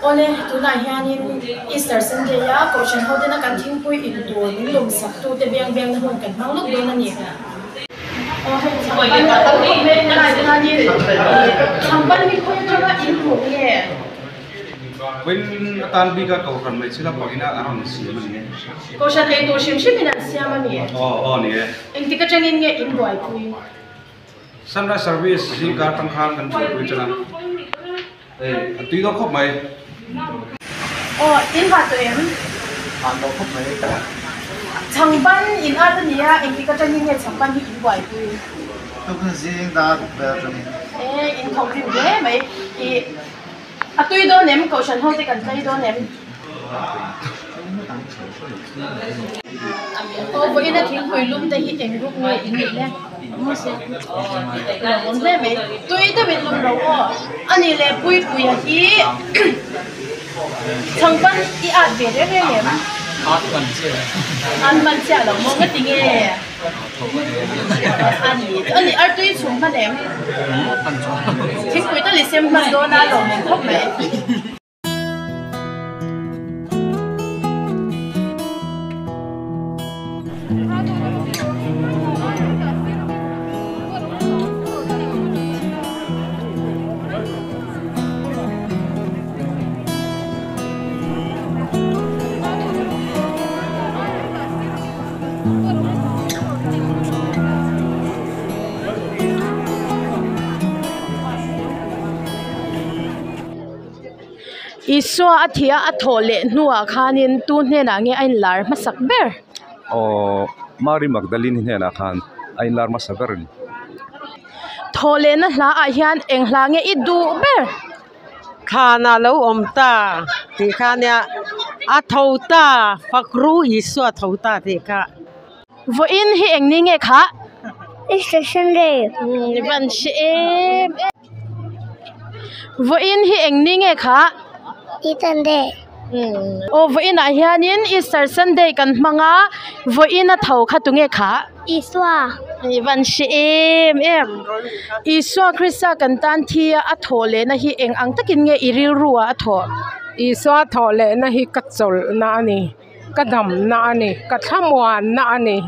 ole tunai hianin Easter Sunday ya caution hote na kan thingpui in tu ning lum sak tu te biang biang na hon kan mang lok do na ni champan mi khoi na in hu ye when tan bi ka ko kan mai sila pagina aron si man ne caution ei tu shim shim ina siama ni ni eng tika changin nge in boy pui sunrise service si ka tang khan kan pui chana tui do khop mai in va to em do khop mai champan in atania eng tika changin nge champan hi in boy pui tôi không riêng ta về rồi in không riu ge mai i atui do nem caution hote kan kai do nem với ina thing khoi lum te hi eng group nge in ni le mo se on le me tui te bin lum ro ani le pui pui hi changpan I at ve re re nem an man cha lo mo nga tinge ani ar tui chung ma nem thing khoi ta le sem ma do na lo mo khop me Iswa athia athole nuwa khanin tu hne na nge ain lar masak ber Mary Magdalene ne na khan ain lar ma sagar ni thole na hla a hian eng hla nge I du ber khana lo omta ti khania a thouta fakru iswa thouta te ka vo in hi eng ni nge kha Easter Sunday van shem vo in hi eng ni nge kha Easter Day vo in a hianin Easter Sunday kan manga vo in a thau kha tu nge kha Iswa van shem Iswa Krista kan tan thia a thole na hi eng ang takin nge iril ruwa a tho iswa thole na hi kachol na ani kadam na ani kathamwan na ani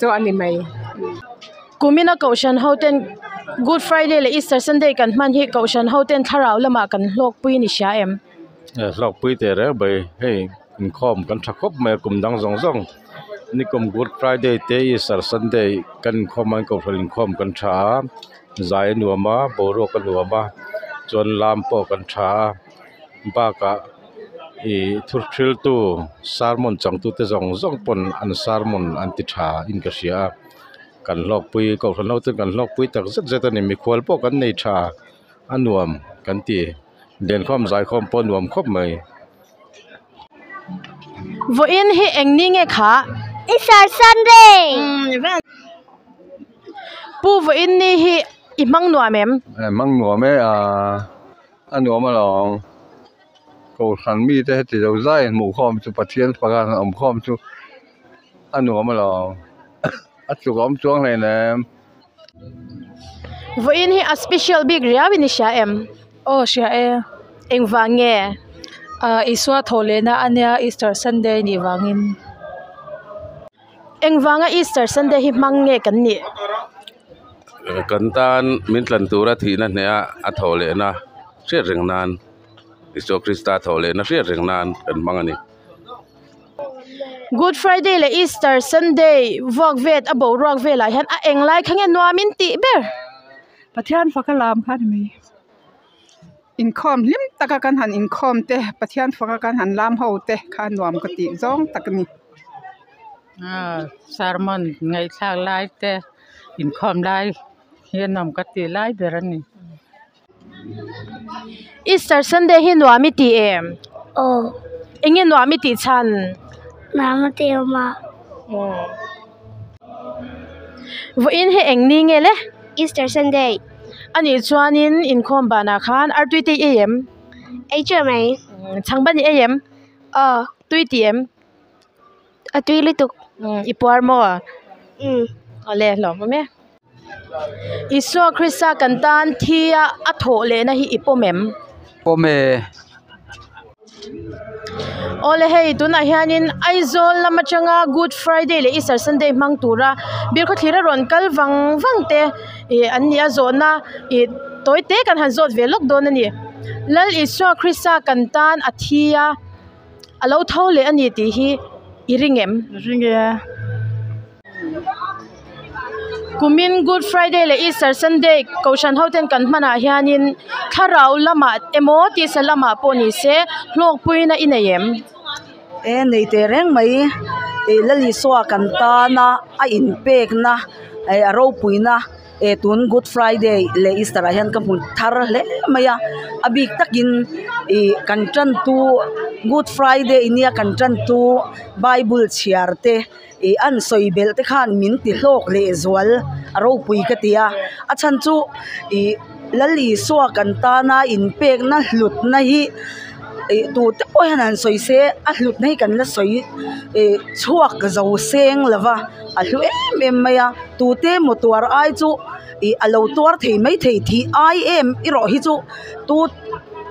chu ani mai kumina caution hoten Good Friday le Easter Sunday kan man hi caution hoten tharau lama kan hlok pui ni sha em lok pui te re bai hey in khom kan thakop me kum dang zong zong ni kum Good Friday te Easter Sunday kan khom ko in khom kan tha zai nuama boro kan nuama chon lam po kan tha ba ka thur thil tu sermon chang tu te zong zong pon an sermon an ti tha in ka sia kan lok pui ko lo tu kan lok pui tak zet zet ani mi khwal po kan nei tha anuam kan ti den khom zai khom pon nuam khop mai vo in hi eng ni nge kha Easter Sunday pu vo in ni hi imang nuam em mang nuam e anuam along ko san mi te ti zo zai mu khom chu pathian pagan om khom chu anuam along chu gom chuang nei nem vo in hi a special big ria ni sha em sha eng wange iswa thole na ania Easter Sunday ni wangin eng wanga Easter Sunday hi mangnge kan ni kan tan min tlan tura thi na ne a thole na se reng nan Iso Krista thole na se reng nan kan mangani Good Friday le Easter Sunday vok vet abo rok vela hian a eng lai khange nuamin ti ber pathian fakalam khan mi income lim taka kan han income te pathian faka kan han lam ho te khan nuam ka ti zong takni sermon ngai thak lai te income lai hian nam ka ti lai berani Easter Sunday hi nuami ti em engin nuami ti chan Mama Teoma vo in he eng ni nge le Easter Sunday ani chuanin in khom bana khan ar tuite em mai changban em tuiti em atui lituk ipor mo ale lo me Iso Krista kantan thia a tho le na hi ipomem pome ole hei tun a hianin aizol lama changa Good Friday le Easter Sunday mang tura bir kho thira ron kal wang te an nia zona toite kan han zot velok don ani lal Iswa Krista kan tan athia alo thole ani ti hi iringem ringe kumin Good Friday le Easter Sunday kaushan hoten kan mana hianin tharau lama emo ti salama poni se hlok puina inayem nei te reng mai lali swa kan ta na a in pek na a ro puina tun Good Friday le Easter hian ka mun thar le maya abik takin kan tran tu Good Friday inia kan tran tu Bible chiarte an soibel te khan min ti hlok le zwal aro pui ka tia a chan chu lali swa kan ta na in pek na hlut na hi tu te poi hanan soi se a hlut nei kan la soi chuak zo seng lava a hlu em maya tu te motor ai chu alo tuar thei mai thei thi ai em i ro hi chu tu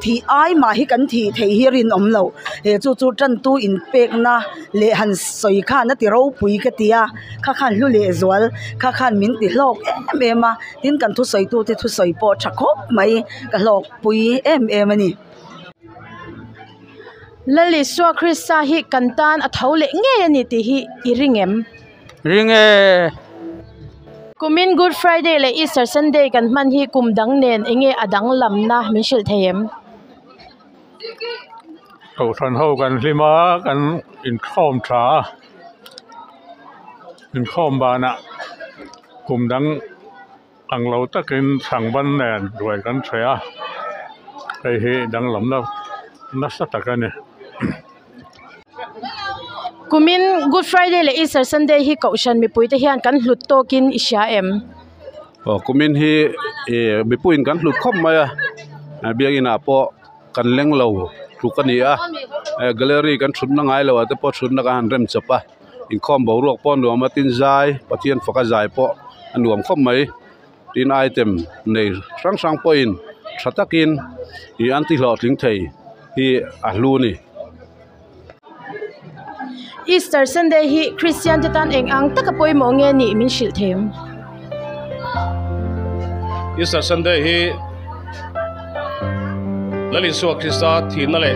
thi ai ma hi kan thi thei hi rin om lo he chu chu tran tu in pek na le han soi kha na ti ro pui ka tia kha khan hlu le zwal kha khan min ti hlok em ma tin kan thu soi tu te thu soi po thakop mai ka hlok pui em ani lali Iswa Krista hi kan tan a thole nge ani ti hi iringem ringe kumin Good Friday le Easter Sunday kan man hi kumdang nen enge adang lamna min shil thayem cầu thần hậuกันlimaกันin khom tra in khom ba na cùng đăng ang lâu tất in sang ban nền rồiกันเสียcái hệ đăng lắm đó nó sát tất cả này kumin Good Friday le Easter Sunday hi kaushan mi puite hian kan hlut tokin isha em kumin hi mi puin kan hlut khom maya biangina po kan leng lo tukania gallery kan thun na ngai lo ate po thun na kan rem chapa in khom bo ruak pon no matin zai pathian foka zai po anuam khom mai tin item nei sang sang point thatakin i anti hlot ling thei hi ahlu ni Easter Sunday hi Christian tan eng ang takapoi mo nge ni min shil them Easter Sunday hi lali Iswa Krista thina le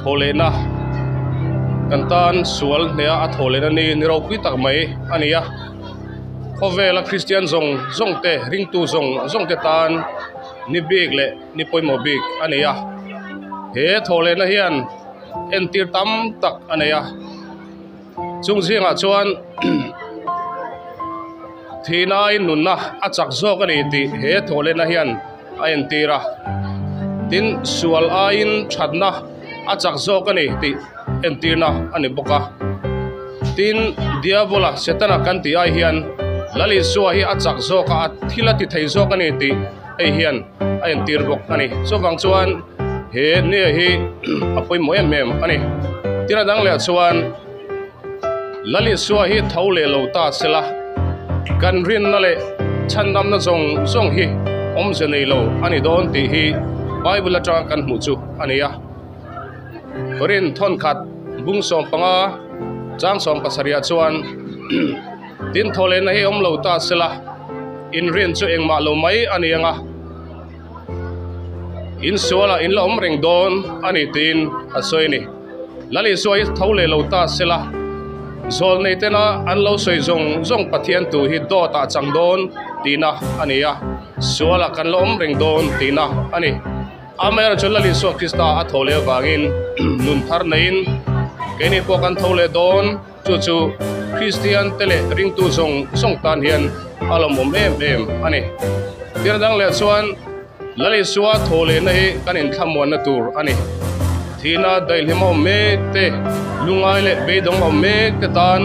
thole na kantan sual nea a thole na ni niro pi tak mai ania khovela Christian zong te ring tu zong te tan ni big le ni poimo big ania he thole na hian entir tam tak ania chung zinga chuan thina in nunna achak zok ani ti he thole na hian a entira tin sual ain thatna achak zok ani ti entirna ani boka tin diabola setana kan ti ai hian lali suwa hi achak zoka thila ti thei zok ani ti ei hian a entir bok ani so wang chuan he ne hi apoi mo em ani tira dang le chuan lali suwa hi thole lo ta sela kan rin na le chandam na zong hi om se nei lo ani don ti hi Bible atang kan mu chu ania korin thon khat bung som panga chang som pasaria chuan tin thole na hi om lo ta sela in rin chu eng ma lo mai anianga in suala in lo om reng don ani tin asoini lali soi thole lo ta sela zol nei tena an lo soi zong pathian tu hi do ta chang don tina ania suala kan lo om reng don tina ani amera cholali Iswa Krista a thole wangin nun thar nein keni po kan thole don chu Christian tele ring tu song tan hian alom em ani tiradang le chuan lali suwa thole nei kan in thamon na tur ani thina dail himo me te lungai le beidong mo me te tan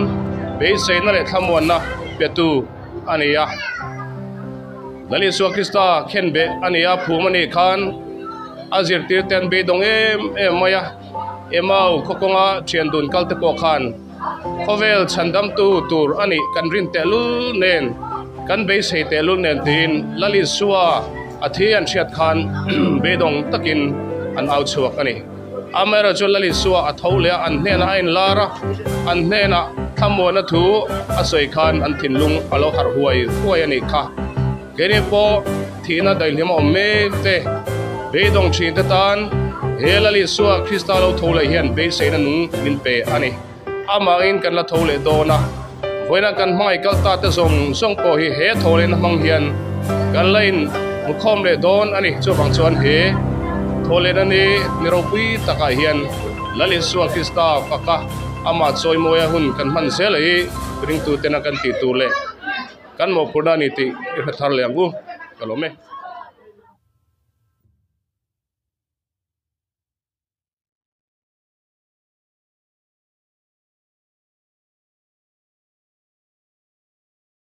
be sei na le thamon na petu ania lali Iswa Krista khenbe ania phumani khan azir tir ten beidong em maya emau khokonga thiandun kalte po khan khovel chandam tu tur ani kan rin telu nen kan be sei telu nen tin lali suwa athian thiat khan bedong takin an out chuak ani amera chol lali suwa athole an hena ain lara an hena thamona thu asoi khan an thinlung alo har huai ani kha kene po thina dailhim omme te beidong chin te tan helali suwa krista lo thole hian be seina nu min pe ani ama in kan la thole dona hoina kan mai kal ta te song po hi he thole na mang hian kan lain mukhom le don ani chu bang chuan he thole na ni niropui taka hian lali suwa krista paka ama choi moya hun kan man selai ring tu tena kan ti tu le kan mo purna ni ti i thar le angu kalome